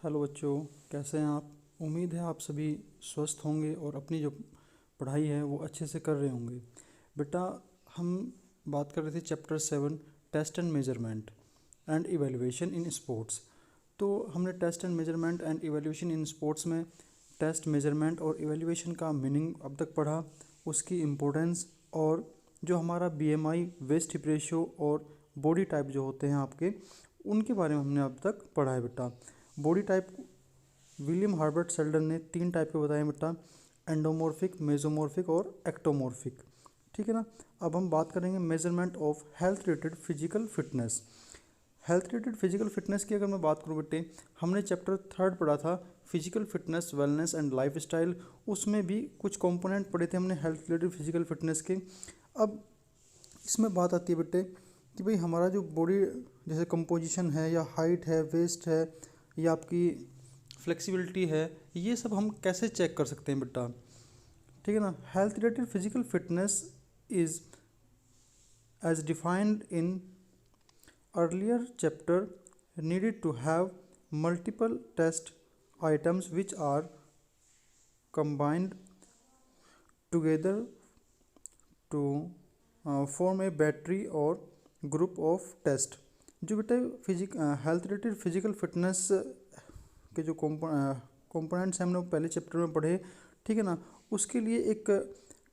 Hello बच्चों, कैसे हैं आप। उम्मीद है आप सभी स्वस्थ होंगे और अपनी जो पढ़ाई है वो अच्छे से कर रहे होंगे। बेटा, हम बात कर रहे थे chapter 7, test and measurement and evaluation in sports. तो हमने test and measurement and evaluation in sports में टेस्ट, मेजरमेंट और इवैल्यूएशन का मीनिंग अब तक पढ़ा, उसकी इम्पोर्टेंस, और जो हमारा बीएमआई, वेस्ट हीप रेशियो और बॉडी टाइप जो होते हैं आपके, उनके बारे में हमने अब तक पढ़ा है बेटा। बॉडी टाइप विलियम हार्बर्ट सेल्डन ने 3 टाइप के बताए बेटा, एंडोमॉर्फिक, मेसोमॉर्फिक और एक्टोमॉर्फिक। ठीक है ना। अब हम बात करेंगे measurement of health related physical fitness. Health related physical fitness की अगर मैं बात करूँ बेटे, हमने चैप्टर 3 पढ़ा था, physical fitness, wellness and life style. उसमें भी कुछ कंपोनेंट पढ़े थे हमने हेल्थ रिलेटेड फिजिकल फिटनेस के। अब इसमें बात आती है बेटे कि भाई हमारा जो बॉडी जैसे कंपोजिशन है, या हाइट है, वेस्ट है, या आपकी फ्लेक्सिबिलिटी है, ये सब हम कैसे चेक कर सकते हैं बेटा। ठीक है ना। Health related physical fitness is as defined in earlier chapter needed to have multiple test items which are combined together to form a battery or group of test। जो बेटा हेल्थ रिलेटेड फिजिकल फिटनेस के जो components हैं हमने वो पहले chapter में पढ़े। ठीक है ना। उसके लिए एक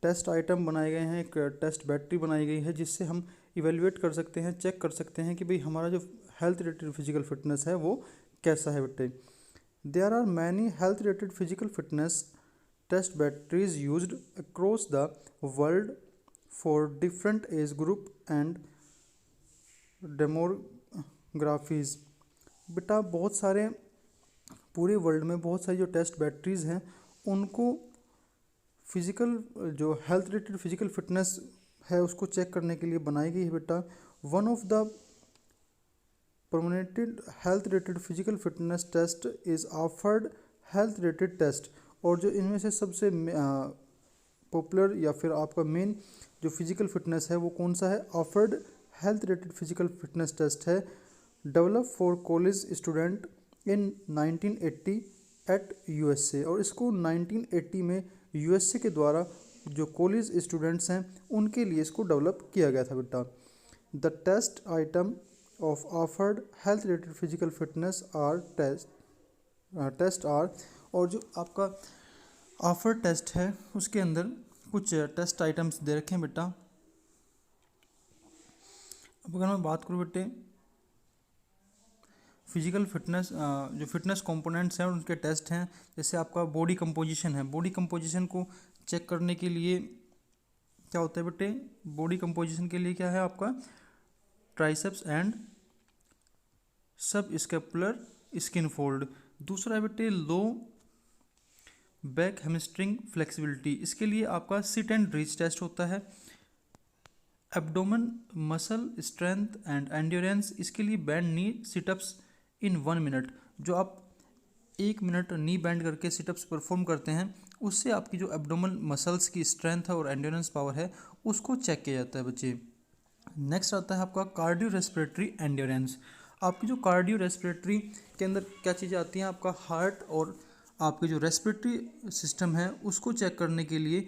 टेस्ट आइटम बनाए गए हैं, एक टेस्ट बैटरी बनाई गई है, जिससे हम इवेलुएट कर सकते हैं, चेक कर सकते हैं कि भाई हमारा जो हेल्थ रिलेटेड फिजिकल फिटनेस है वो कैसा है बेटे। There are many health related physical fitness test batteries used across the world for different age group and demographics. बेटा, बहुत सारे पूरे वर्ल्ड में बहुत सारी जो टेस्ट बैटरीज हैं, उनको फिजिकल जो हेल्थ रिलेटेड फिजिकल फिटनेस है उसको चेक करने के लिए बनाई गई है बेटा। One of the prominent health related physical fitness test is AAHPERD health related test. और जो इनमें से सबसे पॉपुलर या फिर आपका मेन जो फिजिकल फिटनेस है वो कौन सा है, AAHPERD health related physical fitness test है, develop for college student in 1980 at USA. और इसको 1980 में यूएसए के द्वारा जो कॉलेज स्टूडेंट्स हैं उनके लिए इसको डेवलप किया गया था बेटा। The test item of offered health related physical fitness are test are. और जो आपका ऑफर टेस्ट है उसके अंदर कुछ टेस्ट आइटम्स दे रखे हैं बेटा। अब अगर मैं बात करूँ बेटे फिजिकल फिटनेस, जो फिटनेस कंपोनेंट्स हैं उनके टेस्ट हैं, जैसे आपका बॉडी कंपोजिशन है। बॉडी कंपोजिशन को चेक करने के लिए क्या होता है बेटे, बॉडी कंपोजिशन के लिए क्या है आपका, ट्राइसेप्स एंड सब स्कैपुलर स्किन फोल्ड। दूसरा है बेटे लो बैक हैमस्ट्रिंग फ्लेक्सिबिलिटी, इसके लिए आपका सिट एंड रीच टेस्ट होता है। Abdomen muscle strength and endurance, इसके लिए बैंड नी सिटअप्स इन 1 मिनट। जो आप 1 मिनट नी बैंड करके सिटअप्स परफॉर्म करते हैं, उससे आपकी जो एब्डोमेन मसल्स की स्ट्रेंथ है और एंड्योरेंस पावर है उसको चेक किया जाता है बच्चे। नेक्स्ट आता है आपका कार्डियो रेस्पिरेटरी एंड्योरेंस। आपकी जो कार्डियो रेस्पिरेटरी के अंदर क्या चीज़ें आती हैं, आपका हार्ट और आपके जो रेस्पिरेटरी सिस्टम है उसको चेक करने के लिए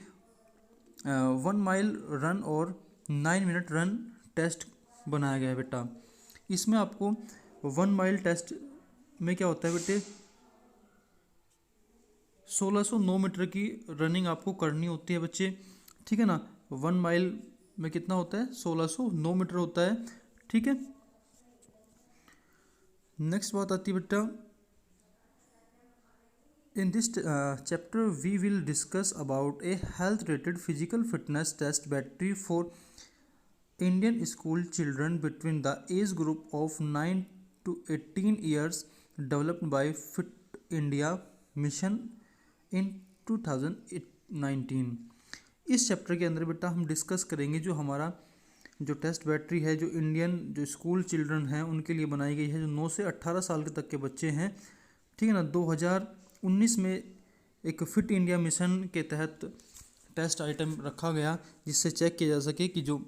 1 माइल रन और 9 मिनट रन टेस्ट बनाया गया है बेटा। इसमें आपको 1 माइल टेस्ट में क्या होता है बेटे, 1609 मीटर की रनिंग आपको करनी होती है बच्चे। ठीक है ना। 1 माइल में कितना होता है, 1609 मीटर होता है। ठीक है। नेक्स्ट बात आती है बेटा, in this chapter we will discuss about a health related physical fitness test battery for Indian school children between the age group of 9 to 18 years, developed by Fit India Mission in 2019। इस chapter के अंदर बेटा हम discuss करेंगे जो हमारा जो test battery है, जो इंडियन जो स्कूल चिल्ड्रन हैं उनके लिए बनाई गई है, जो 9 से 18 साल के तक के बच्चे हैं। ठीक है ना। 2019 में एक फिट इंडिया मिशन के तहत टेस्ट आइटम रखा गया, जिससे चेक किया जा सके कि जो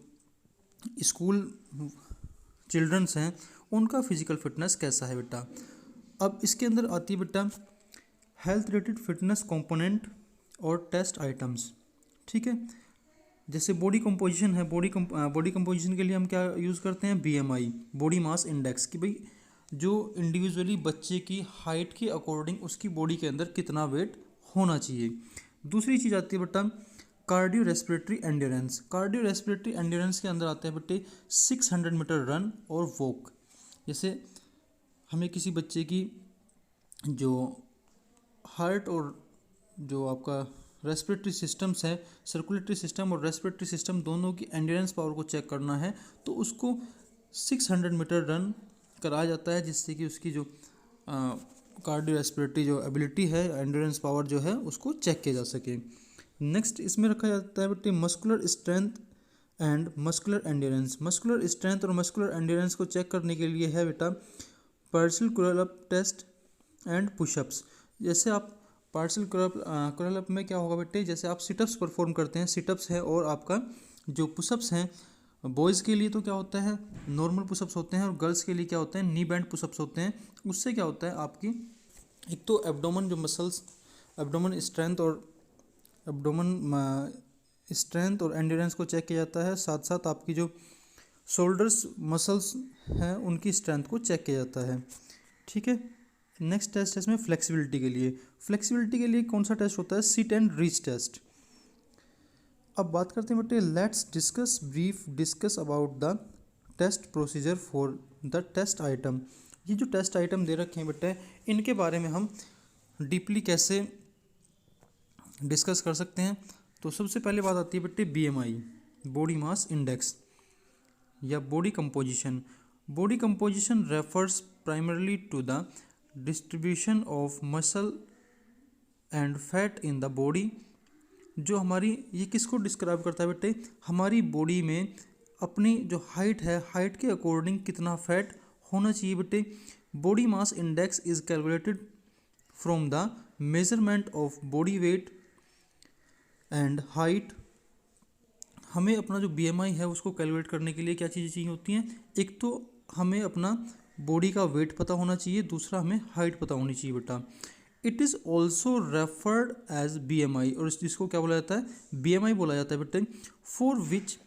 स्कूल चिल्ड्रंस हैं उनका फिजिकल फिटनेस कैसा है बेटा। अब इसके अंदर आती है बेटा हेल्थ रिलेटेड फिटनेस कंपोनेंट और टेस्ट आइटम्स। ठीक है, जैसे बॉडी कंपोजिशन है, बॉडी कंपोजिशन के लिए हम क्या यूज़ करते हैं, बीएमआई, बॉडी मास इंडेक्स, कि भाई जो इंडिविजुअली बच्चे की हाइट के अकॉर्डिंग उसकी बॉडी के अंदर कितना वेट होना चाहिए। दूसरी चीज़ आती है बेटा cardio respiratory endurance. Cardio respiratory endurance के अंदर आते हैं बेटे 600 मीटर रन और वॉक। जैसे हमें किसी बच्चे की जो हार्ट और जो आपका रेस्पिरेटरी सिस्टम्स है, सर्कुलेटरी सिस्टम और रेस्पिरेटरी सिस्टम दोनों की एंड्योरेंस पावर को चेक करना है, तो उसको 600 मीटर रन कराया जाता है, जिससे कि उसकी जो कार्डियो रेस्पिरेटरी जो एबिलिटी है, एंड्योरेंस पावर जो है, उसको चेक किया जा सके। नेक्स्ट इसमें रखा जाता है बेटे muscular strength and muscular endurance. Muscular strength और मस्कुलर एंड्योरेंस को चेक करने के लिए है बेटा partial crawl up test and pushups. जैसे आप पार्शियल क्रॉल अप में क्या होगा बेटे, जैसे आप सिटअप्स परफॉर्म करते हैं, सिटअप्स है, और आपका जो पुशअप्स हैं बॉयज़ के लिए तो क्या होता है नॉर्मल पुशअप्स होते हैं, और गर्ल्स के लिए क्या होते हैं नी बैंड पुशअप्स होते हैं। उससे क्या होता है आपकी एक तो एब्डोमेन जो मसल्स, एब्डोमेन स्ट्रेंथ और एंड्योरेंस को चेक किया जाता है, साथ साथ आपकी जो शोल्डर्स मसल्स हैं उनकी स्ट्रेंथ को चेक किया जाता है। ठीक है, नेक्स्ट टेस्ट है इसमें फ्लेक्सिबिलिटी के लिए। फ्लेक्सिबिलिटी के लिए कौन सा टेस्ट होता है, सिट एंड रीच टेस्ट। अब बात करते हैं बेटे let's discuss about the test procedure for the test item. ये जो टेस्ट आइटम दे रखे हैं बेटे, इनके बारे में हम डीपली कैसे डिस्कस कर सकते हैं। तो सबसे पहले बात आती है बेटे बीएमआई, बॉडी मास इंडेक्स या body composition. Body composition refers primarily to the distribution of muscle and fat in the body. जो हमारी ये किसको डिस्क्राइब करता है बेटे, हमारी बॉडी में अपनी जो हाइट है, हाइट के अकॉर्डिंग कितना फैट होना चाहिए बेटे। Body mass index is calculated from the measurement of body weight and height. हमें अपना जो बीएमआई है उसको कैलकुलेट करने के लिए क्या चीज़ें चाहिए होती हैं, एक तो हमें अपना बॉडी का वेट पता होना चाहिए, दूसरा हमें हाइट पता होनी चाहिए बेटा। It is also referred as BMI, और इसको क्या बोला जाता है, बीएमआई बोला जाता है बेटे, for which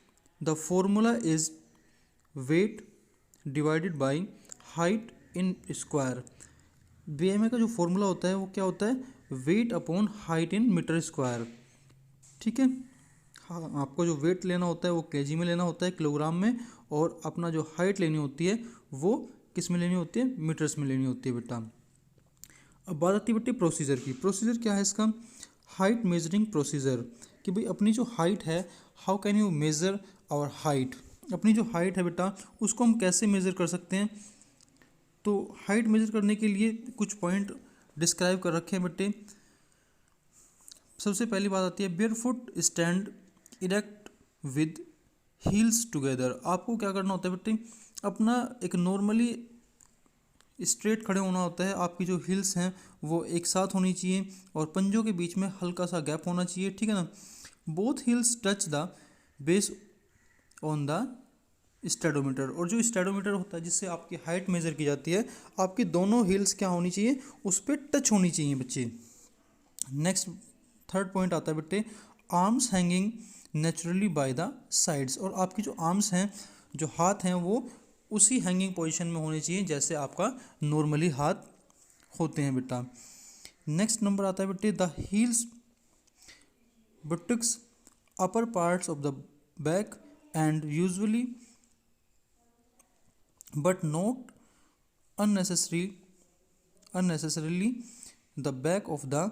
the formula is weight divided by height in square. BMI का जो फॉर्मूला होता है वो क्या होता है, weight upon height in metre square. ठीक है, हाँ, आपको जो वेट लेना होता है वो केजी में लेना होता है, किलोग्राम में, और अपना जो हाइट लेनी होती है वो किस में लेनी होती है, मीटर्स में लेनी होती है बेटा। अब बात आती है बेटे प्रोसीजर की। प्रोसीजर क्या है इसका, हाइट मेजरिंग प्रोसीजर, कि भाई अपनी जो हाइट है, how can you measure our height. अपनी जो हाइट है बेटा उसको हम कैसे मेज़र कर सकते हैं। तो हाइट मेज़र करने के लिए कुछ पॉइंट डिस्क्राइब कर रखे हैं बेटे। सबसे पहली बात आती है bear foot stand erect with heels together. आपको क्या करना होता है बेटे, अपना एक नॉर्मली स्ट्रेट खड़े होना होता है, आपकी जो हील्स हैं वो एक साथ होनी चाहिए और पंजों के बीच में हल्का सा गैप होना चाहिए। ठीक है ना, both heels touch the base on the stadiometer. और जो स्टेडोमीटर होता है जिससे आपकी हाइट मेज़र की जाती है, आपकी दोनों हील्स क्या होनी चाहिए, उस पर टच होनी चाहिए बच्चे। नेक्स्ट थर्ड पॉइंट आता है बेटे arms hanging naturally by the sides. और आपकी जो आर्म्स हैं, जो हाथ हैं, वो उसी हैंगिंग पोजीशन में होने चाहिए जैसे आपका नॉर्मली हाथ होते हैं बेटा। नेक्स्ट नंबर आता है बेटे the heels buttocks upper parts of the back and usually but not unnecessarily the back of the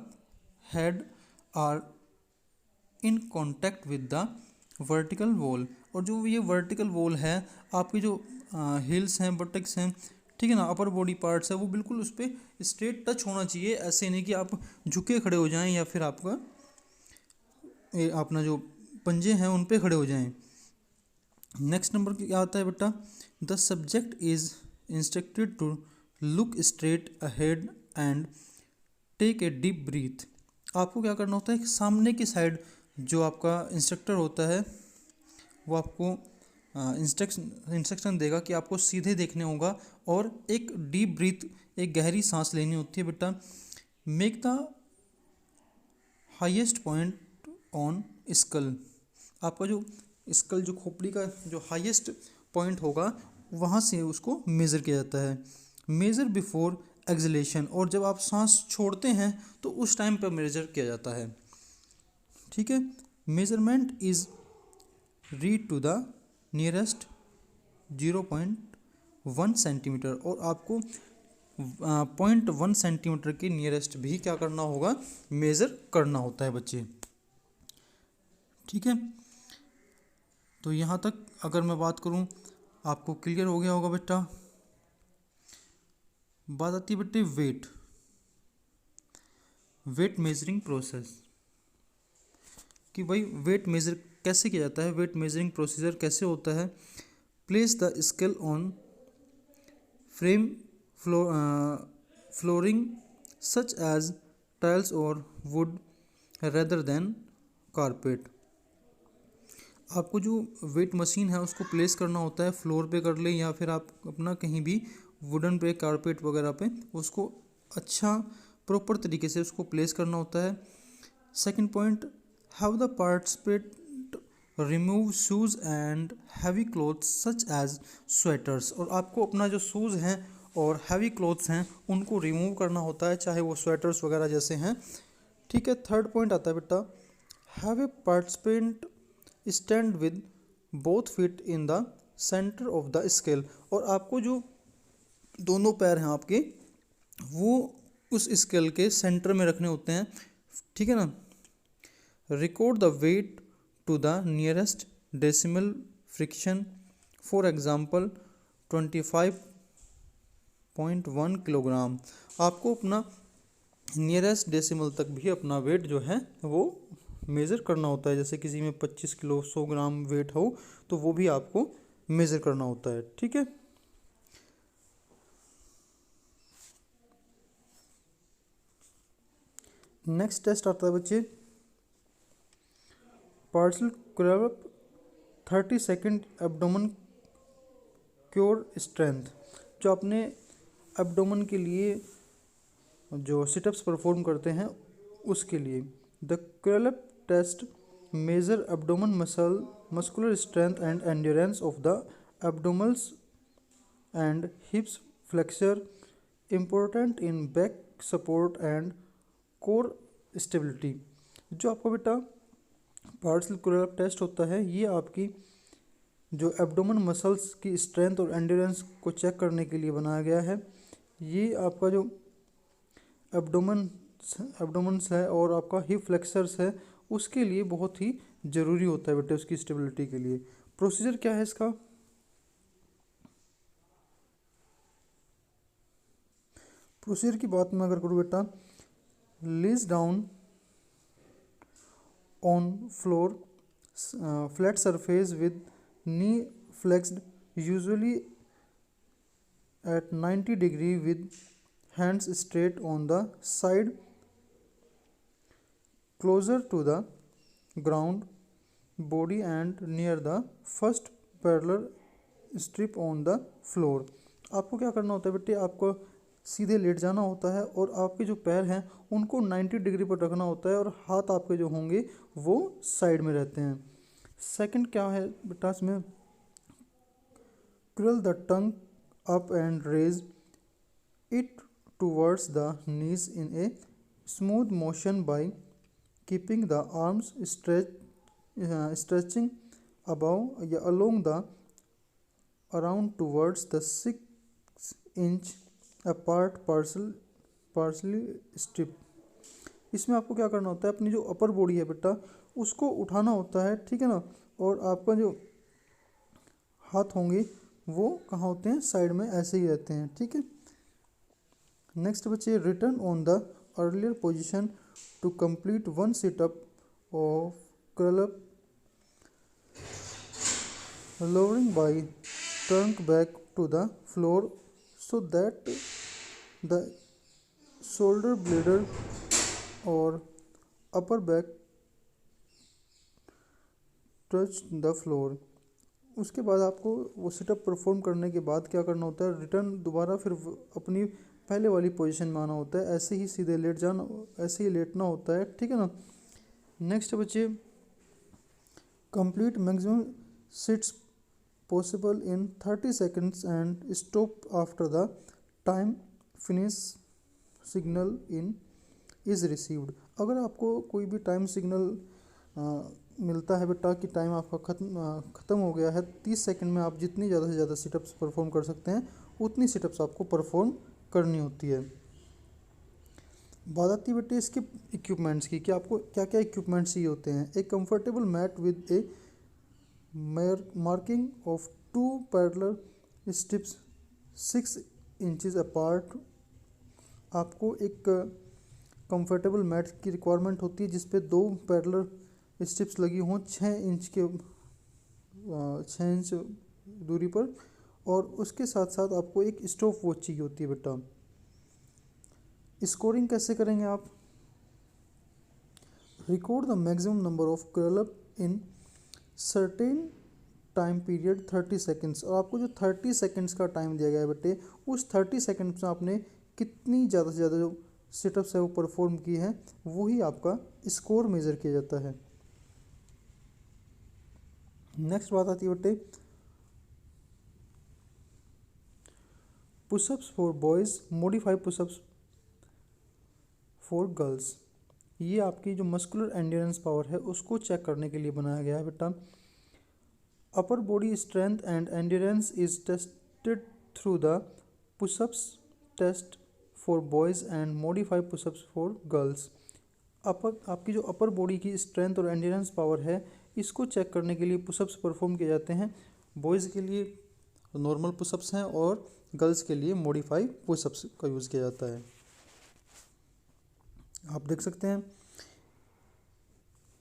head are in contact with the vertical wall। और जो ये vertical wall है, आपकी जो हील्स हैं, बटक्स हैं, ठीक है ना, अपर बॉडी पार्ट्स है, वो बिल्कुल उस पर स्ट्रेट टच होना चाहिए। ऐसे नहीं कि आप झुके खड़े हो जाएं या फिर आपका अपना जो पंजे हैं उन पे खड़े हो जाएं। नेक्स्ट नंबर क्या आता है बेटा the subject is instructed to look straight ahead and take a deep breath. आपको क्या करना होता है, सामने की साइड जो आपका इंस्ट्रक्टर होता है वो आपको इंस्ट्रक्शन देगा कि आपको सीधे देखने होगा और एक डीप ब्रीथ, एक गहरी सांस लेनी होती है बेटा। Make the highest point on skull, आपका जो स्कल, जो खोपड़ी का जो हाईएस्ट पॉइंट होगा वहाँ से उसको मेज़र किया जाता है। मेज़र बिफोर एक्सलेशन, और जब आप सांस छोड़ते हैं तो उस टाइम पर मेज़र किया जाता है, ठीक है। Measurement is read to the nearest 0.1 centimetre, और आपको 0.1 सेंटीमीटर के नियरेस्ट भी क्या करना होगा, मेज़र करना होता है बच्चे, ठीक है। तो यहाँ तक अगर मैं बात करूँ आपको क्लियर हो गया होगा बेटा। बात आती है बेटे वेट मेजरिंग प्रोसेस, कि भाई वेट मेज़र कैसे किया जाता है, वेट मेजरिंग प्रोसीजर कैसे होता है। Place the scale on frame flooring such as tiles और वुड रेदर देन कारपेट, आपको जो वेट मशीन है उसको प्लेस करना होता है, फ्लोर पे कर ले या फिर आप अपना कहीं भी वुडन पे, कारपेट वगैरह पे उसको अच्छा प्रॉपर तरीके से उसको प्लेस करना होता है। Second point, have the participate remove shoes and heavy clothes such as sweaters, और आपको अपना जो शूज़ हैं और हैवी क्लोथ्स हैं उनको रिमूव करना होता है, चाहे वो स्वेटर्स वगैरह जैसे हैं, ठीक है। थर्ड पॉइंट आता है बेटा, have a participant stand with both feet in the centre of the scale, और आपको जो दोनों पैर हैं आपके वो उस स्केल के सेंटर में रखने होते हैं, ठीक है ना। Record the weight to the nearest decimal friction, for example 25.1 kilogram, आपको अपना नियरेस्ट डेसिमल तक भी अपना वेट जो है वो मेज़र करना होता है। जैसे किसी में 25 किलो 100 ग्राम वेट हो तो वो भी आपको मेज़र करना होता है, ठीक है। नेक्स्ट टेस्ट आता है बच्चे parcel crepe 30 second abdomen cure strength, जो अपने एब्डोमेन के लिए जो सिटअप्स परफॉर्म करते हैं उसके लिए। The crepe test measure abdomen muscular strength and endurance of the abdominals and hips flexor, important in back support and core stability. जो आपको बेटा पार्सल क्रेप टेस्ट होता है ये आपकी जो एब्डोमेन मसल्स की स्ट्रेंथ और एंड्योरेंस को चेक करने के लिए बनाया गया है। ये आपका जो एब्डोमेन्स है और आपका हिप फ्लेक्सर्स है उसके लिए बहुत ही ज़रूरी होता है बेटे, उसकी स्टेबिलिटी के लिए। प्रोसीजर क्या है इसका, प्रोसीजर की बात मैं अगर करूँ बेटा, lease down on floor flat surface with knee flexed usually at 90 degree with hands straight on the side closer to the ground body and near the first parallel strip on the floor। आपको क्या करना होता है बेटे, आपको सीधे late जाना होता है और आपके जो पैर हैं उनको 90 डिग्री पर रखना होता है और हाथ आपके जो होंगे वो साइड में रहते हैं। सेकंड क्या है बेटा इसमें, curl the tongue up and raise it towards the knees in a smooth motion by keeping the arms stretching above along the around towards the 6 inch apart partially strip। इसमें आपको क्या करना होता है, अपनी जो अपर बॉडी है बेटा उसको उठाना होता है, ठीक है ना, और आपका जो हाथ होंगे वो कहाँ होते हैं, साइड में ऐसे ही रहते हैं, ठीक है। नेक्स्ट बच्चे, return on the earlier position to complete one situp of curl up lowering by trunk back to the floor so that the shoulder bladder or upper back touch the floor। उसके बाद आपको वो setup perform करने के बाद क्या करना होता है, रिटर्न दोबारा फिर अपनी पहले वाली पोजीशन में आना होता है। ऐसे ही सीधे लेट जाना, ऐसे ही लेटना होता है, ठीक है ना। नेक्स्ट बच्चे, complete maximum sits possible in 30 seconds and stop after the time finish signal in is received. अगर आपको कोई भी टाइम सिग्नल मिलता है बेटा कि टाइम आपका ख़त्म हो गया है, 30 सेकंड में आप जितनी ज़्यादा से ज़्यादा सिटअप्स परफॉर्म कर सकते हैं उतनी सिटअप्स आपको परफॉर्म करनी होती है। बात आती है बेटे इसके इक्विपमेंट्स की कि आपको क्या क्या इक्विपमेंट्स चाहिए होते हैं। एक comfortable mat with a marking of 2 parallel strips 6 inches apart. आपको एक कंफर्टेबल मैट की रिक्वायरमेंट होती है जिसपे 2 पैरेलल स्ट्रिप्स लगी हों 6 इंच दूरी पर, और उसके साथ साथ आपको एक स्टॉप वॉच चाहिए होती है बेटा। स्कोरिंग कैसे करेंगे आप, record the maximum number of curl up in certain time period 30 seconds. और आपको जो 30 सेकेंड्स का टाइम दिया गया है बेटे, उस 30 सेकेंड्स में आपने कितनी ज़्यादा से ज़्यादा जो सिटअप्स है वो परफॉर्म की है, वही आपका स्कोर मेज़र किया जाता है। नेक्स्ट बात आती है बेटे pushups for boys, modify pushups for girls. ये आपकी जो मस्कुलर एंड्योरेंस पावर है उसको चेक करने के लिए बनाया गया है बेटा। Upper body strength and endurance is tested through the pushups test for boys and modify pushups for girls. आपकी जो अपर बॉडी की स्ट्रेंथ और एंड्योरेंस पावर है इसको चेक करने के लिए पुशअप्स परफॉर्म किए जाते हैं। बॉयज़ के लिए नॉर्मल पुशअप्स हैं और गर्ल्स के लिए मॉडिफाई पुशअप्स का यूज़ किया जाता है। आप देख सकते हैं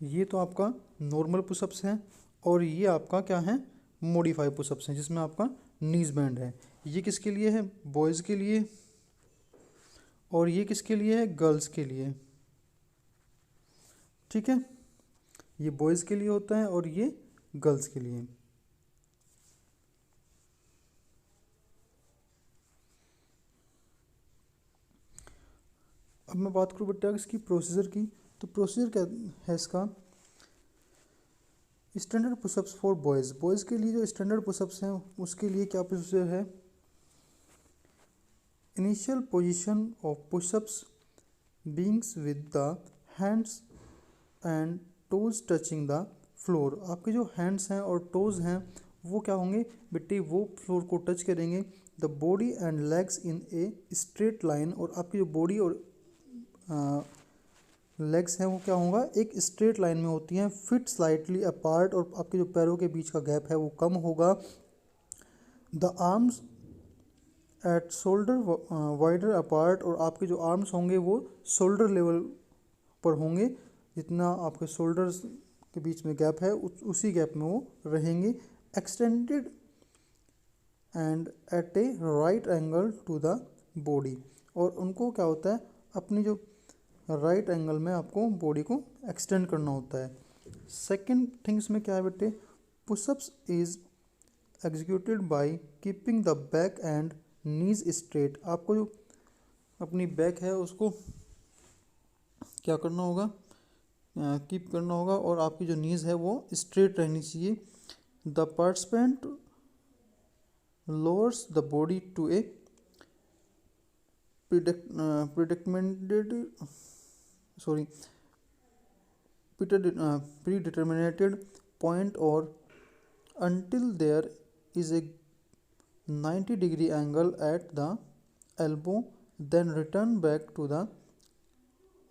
ये तो आपका नॉर्मल पुशअप्स हैं और ये आपका क्या है, मॉडिफाई पुशअप्स हैं जिसमें आपका नीज बैंड है। ये किसके लिए है, बॉयज़ के लिए, और ये किसके लिए है, गर्ल्स के लिए, ठीक है। ये बॉयज़ के लिए होता है और ये गर्ल्स के लिए। अब मैं बात करूँ बेटा इसकी प्रोसीजर की, तो प्रोसीजर क्या है इसका, standard pushups for boys. Boys के लिए जो स्टैंडर्ड पुशअप्स हैं उसके लिए क्या प्रोसीजर है, initial position of pushups beings with the hands and toes touching the floor. आपके जो हैंड्स हैं और टोज हैं वो क्या होंगे बेटे, वो फ्लोर को टच करेंगे। The body and legs in a straight line, और आपकी जो बॉडी और लेग्स हैं वो क्या होगा, एक स्ट्रेट लाइन में होती हैं। फिट स्लाइटली अपार्ट, और आपके जो पैरों के बीच का गैप है वो कम होगा। The arms at shoulder wider apart, और आपके जो आर्म्स होंगे वो शोल्डर लेवल पर होंगे। जितना आपके शोल्डर्स के बीच में गैप है उसी गैप में वो रहेंगे। Extended and at a right angle to the body, और उनको क्या होता है, अपनी जो राइट एंगल में आपको बॉडी को एक्सटेंड करना होता है। सेकंड थिंग्स में क्या है बेटे, pushups is executed by keeping the back and knees straight. आपको जो अपनी बैक है उसको क्या करना होगा, कीप करना होगा, और आपकी जो नीज है वो स्ट्रेट रहनी चाहिए। The participant lowers the body to a predetermined point or until there is a 90-degree angle at the elbow, then return back to the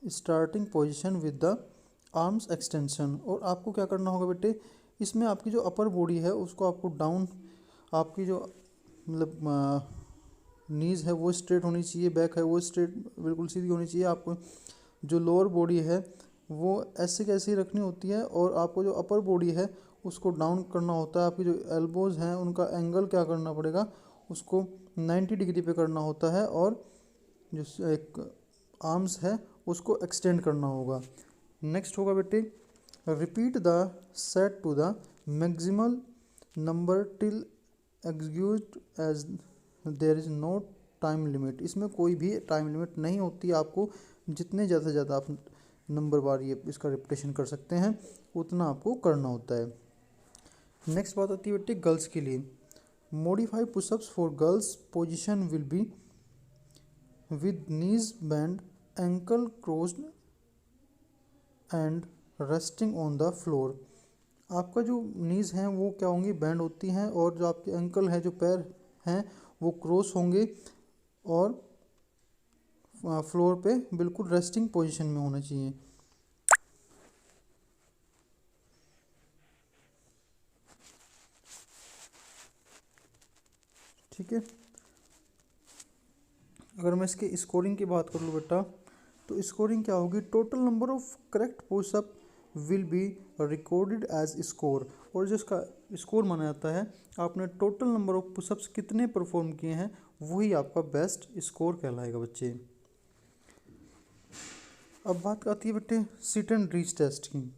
starting position with the arms extension। और आपको क्या करना होगा बेटे, इसमें आपकी जो अपर बॉडी है उसको आपको डाउन, आपकी जो मतलब नीज है वो स्ट्रेट होनी चाहिए, बैक है वो स्ट्रेट बिल्कुल सीधी होनी चाहिए। आपको जो लोअर बॉडी है वो ऐसे कैसे रखनी होती है, और आपको जो अपर बॉडी है उसको डाउन करना होता है। आपकी जो एल्बोज़ हैं उनका एंगल क्या करना पड़ेगा, उसको 90 डिग्री पे करना होता है, और जो एक आर्म्स है उसको एक्सटेंड करना होगा। नेक्स्ट होगा बेटे, repeat the set to the maximal number till execute as there is no time limit. इसमें कोई भी टाइम लिमिट नहीं होती, आपको जितने ज़्यादा से ज़्यादा आप नंबर बार ये इसका रिपीटेशन कर सकते हैं उतना आपको करना होता है। नेक्स्ट बात आती है बेटे गर्ल्स के लिए। Modify pushups for girls position will be with knees band, ankle crossed and resting on the floor. आपका जो नीज हैं वो क्या होंगी, बैंड होती हैं, और जो आपके एंकल हैं, जो पैर हैं, वो क्रॉस होंगे और फ्लोर पे बिल्कुल रेस्टिंग पोजीशन में होना चाहिए। ठीक है। अगर मैं इसके स्कोरिंग की बात कर लूँ बेटा, तो स्कोरिंग क्या होगी, total number of correct pushup will be recorded as score. और जो इसका स्कोर माना जाता है, आपने टोटल नंबर ऑफ पुशअप्स कितने परफॉर्म किए हैं वही आपका बेस्ट स्कोर कहलाएगा बच्चे। अब बात आती है बेटे सिट एंड रीच टेस्ट की।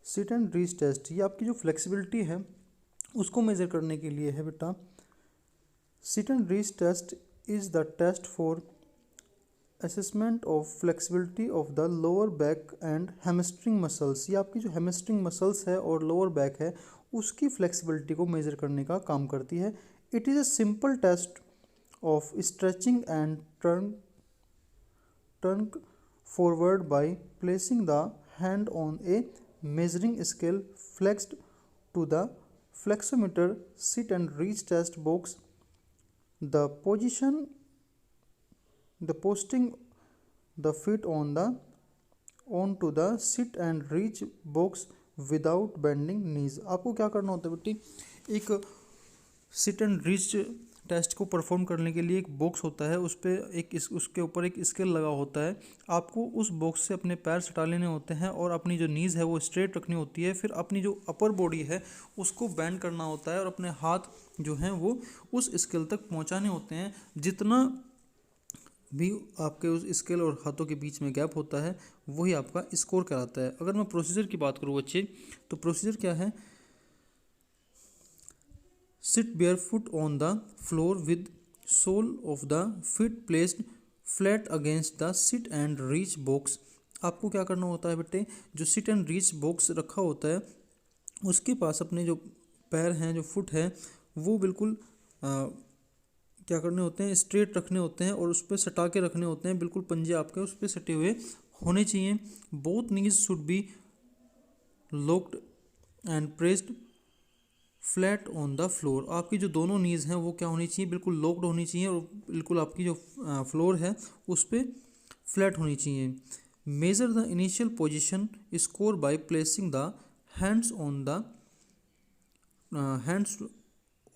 सिट एंड रीच टेस्ट ये आपकी जो फ्लेक्सिबिलिटी है उसको मेज़र करने के लिए है बेटा। Sit and reach test is the test for assessment of flexibility of the lower back and hamstring muscles. ये आपकी जो हैमस्ट्रिंग मसल्स है और लोअर बैक है उसकी फ्लेक्सिबिलिटी को मेज़र करने का काम करती है। It is a simple test of stretching and turn forward by placing the hand on a measuring scale flexed to the flexometer. Sit and reach test box. The posting the feet onto the sit and reach box without bending knees. आपको क्या करना होता है बेटी, एक seat and reach test को perform करने के लिए एक बॉक्स होता है, उस पर उसके ऊपर एक स्केल लगा होता है। आपको उस बॉक्स से अपने पैर सटा लेने होते हैं और अपनी जो नीज़ है वो स्ट्रेट रखनी होती है। फिर अपनी जो अपर बॉडी है उसको बेंड करना होता है और अपने हाथ जो हैं वो उस स्केल तक पहुंचाने होते हैं। जितना भी आपके उस स्केल और हाथों के बीच में गैप होता है वही आपका स्कोर कहलाता है। अगर मैं प्रोसीजर की बात करूँ बच्चे, तो प्रोसीजर क्या है, Sit barefoot on the floor with sole of the feet placed flat against the sit and reach box. आपको क्या करना होता है बेटे, जो सिट एंड रीच बॉक्स रखा होता है उसके पास अपने जो पैर हैं, जो फुट है, वो बिल्कुल क्या करने होते हैं, स्ट्रेट रखने होते हैं और उस पर सटा के रखने होते हैं। बिल्कुल पंजे आपके उस पर सटे हुए होने चाहिए। Both knees should be locked and pressed flat on the floor. आपकी जो दोनों नीज़ हैं वो क्या होनी चाहिए, बिल्कुल लॉक्ड होनी चाहिए और बिल्कुल आपकी जो फ्लोर है उस पर फ्लैट होनी चाहिए। Measure the initial position score by placing the hands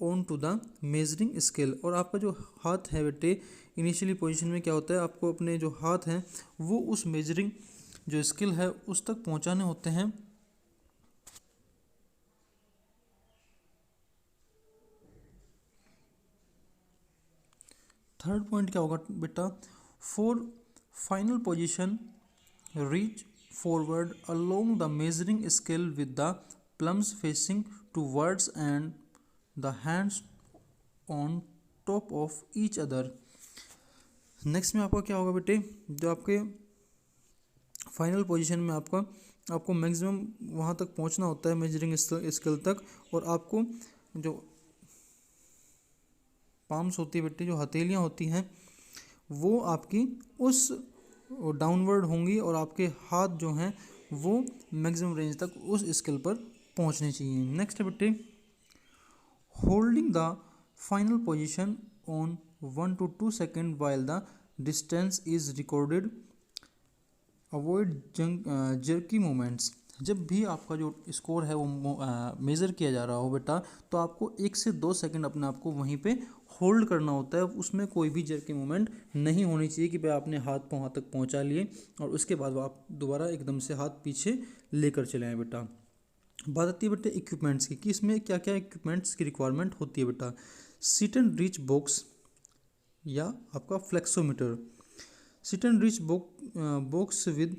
on to the measuring scale. और आपका जो हाथ है बेटे, इनिशियली पोजीशन में क्या होता है, आपको अपने जो हाथ हैं वो उस मेजरिंग जो स्केल है उस तक पहुंचाने होते हैं। थर्ड पॉइंट क्या होगा बेटा, for final position reach forward along the measuring scale with the plums facing towards and the hands on top of each other. Next में आपका क्या होगा बेटे, जो आपके फाइनल पोजीशन में आपको मैक्सिमम वहाँ तक पहुँचना होता है मेजरिंग स्केल तक, और आपको जो पाम्स होती है बेटे, जो हथेलियाँ होती हैं, वो आपकी उस डाउनवर्ड होंगी और आपके हाथ जो हैं वो मैक्सिमम रेंज तक उस स्केल पर पहुंचने चाहिए। नेक्स्ट है बेटे, holding the final position on 1 to 2 second while the distance is recorded, avoid jerky moments. जब भी आपका जो स्कोर है वो मेज़र किया जा रहा हो बेटा, तो आपको 1 से 2 सेकंड अपने आप को वहीं पे होल्ड करना होता है। उसमें कोई भी जर्की मूवमेंट नहीं होनी चाहिए कि भाई आपने हाथ वहाँ तक पहुँचा लिए और उसके बाद आप दोबारा एकदम से हाथ पीछे लेकर चले आए बेटा। बात आती है बेटे इक्विपमेंट्स की, कि इसमें क्या क्या इक्विपमेंट्स की रिक्वायरमेंट होती है बेटा। सिट एंड रीच बॉक्स या आपका flexometer. Sit and reach box with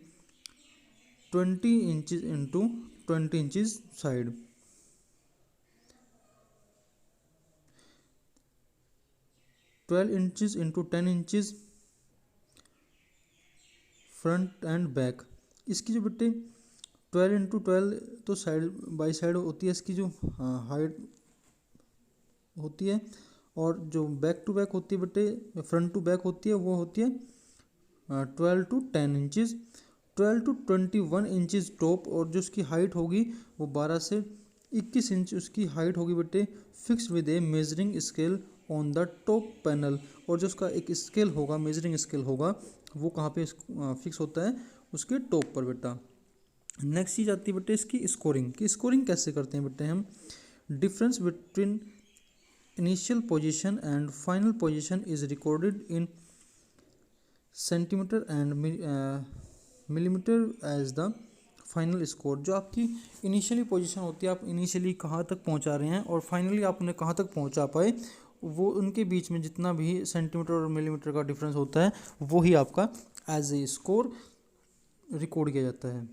20 inches into 20 inches side. 12 inches into 10 inches front and back. इसकी जो बेटे 12 इंटू 12 तो साइड बाई साइड होती है, इसकी जो हाइट होती है, और जो बैक टू बैक होती है बेटे, फ्रंट टू बैक होती है, वो होती है 12 टू 10 इंचज़। 12 टू 21 इंचज़ टॉप, और जो उसकी हाइट होगी वो 12 से 21 इंच उसकी हाइट होगी बेटे, fix with A measuring scale on the top panel. और जो उसका एक स्केल होगा, मेजरिंग स्केल होगा, वो कहाँ पे फिक्स होता है, उसके टॉप पर बेटा। नेक्स्ट चीज़ आती है बेटे इसकी स्कोरिंग की। स्कोरिंग कैसे करते हैं बेटे हम? Difference between initial position and final position is recorded in centimetre and millimetre as the final score. जो आपकी इनिशियली पोजीशन होती है, आप इनिशियली कहाँ तक पहुँचा रहे हैं और फाइनली आप उन्हें कहाँ तक पहुँचा पाए, वो उनके बीच में जितना भी सेंटीमीटर और मिलीमीटर का डिफरेंस होता है, वो ही आपका एज ए स्कोर रिकॉर्ड किया जाता है।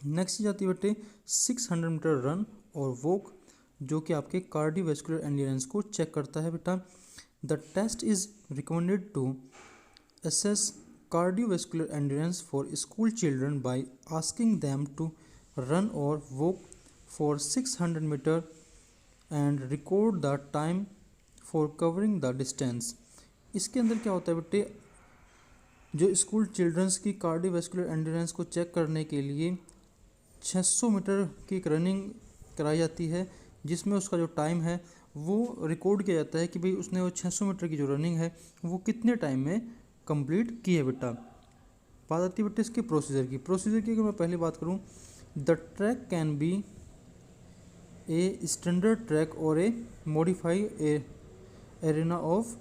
नेक्स्ट चीज़ आती है बेटे 600 मीटर रन और वॉक, जो कि आपके कार्डियोवैस्कुलर एंड्योरेंस को चेक करता है बेटा। The test is recommended to assess cardiovascular endurance for school children by asking them to run or walk for 600 meter and record the time for covering the distance। इसके अंदर क्या होता है बेटे, जो स्कूल चिल्ड्रंस की कार्डियोवैस्कुलर एंड्योरेंस को check करने के लिए 600 मीटर की एक रनिंग कराई जाती है, जिसमें उसका जो टाइम है वो रिकॉर्ड किया जाता है कि भाई उसने वो 600 मीटर की जो रनिंग है वो कितने टाइम में कंप्लीट की है बेटा। बात आती है बेटा इसके प्रोसीजर की अगर मैं पहले बात करूं, the track can be a standard track और a modify arena of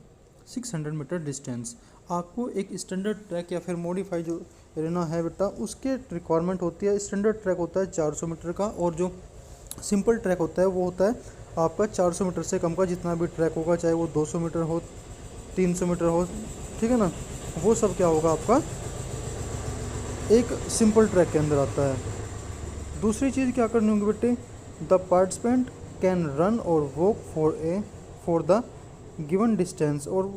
600 meter distance. आपको एक स्टैंडर्ड ट्रैक या फिर मॉडिफाई जो एरिना है बेटा, उसके रिक्वायरमेंट होती है। स्टैंडर्ड ट्रैक होता है 400 मीटर का, और जो सिंपल ट्रैक होता है वो होता है आपका 400 मीटर से कम का। जितना भी ट्रैक होगा, चाहे वो 200 मीटर हो, 300 मीटर हो, ठीक है ना, वो सब क्या होगा आपका एक सिंपल ट्रैक के अंदर आता है। दूसरी चीज़ क्या करनी होगी बेटे, द पार्टिसिपेंट कैन रन और walk for the given distance. और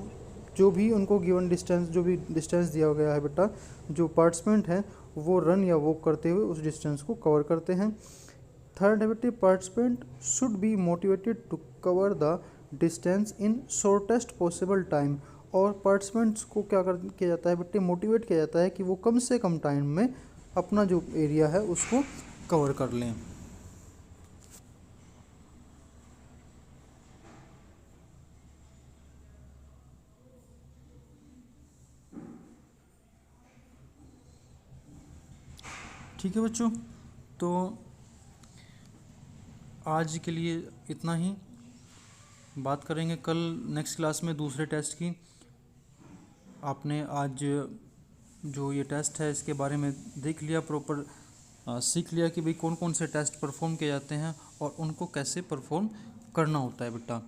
जो भी उनको गिवन डिस्टेंस, जो भी डिस्टेंस दिया गया है बेटा, जो पार्टिसिपेंट हैं वो रन या वॉक करते हुए उस डिस्टेंस को कवर करते हैं। थर्ड है बेटे, participant should be motivated to cover the distance in shortest possible time. और पार्टिसिपेंट्स को क्या किया जाता है बेटे, मोटिवेट किया जाता है कि वो कम से कम टाइम में अपना जो एरिया है उसको कवर कर लें। ठीक है बच्चों, तो आज के लिए इतना ही। बात करेंगे कल नेक्स्ट क्लास में दूसरे टेस्ट की। आपने आज जो ये टेस्ट है इसके बारे में देख लिया, प्रॉपर सीख लिया कि भाई कौन कौन से टेस्ट परफॉर्म किए जाते हैं और उनको कैसे परफॉर्म करना होता है बेटा।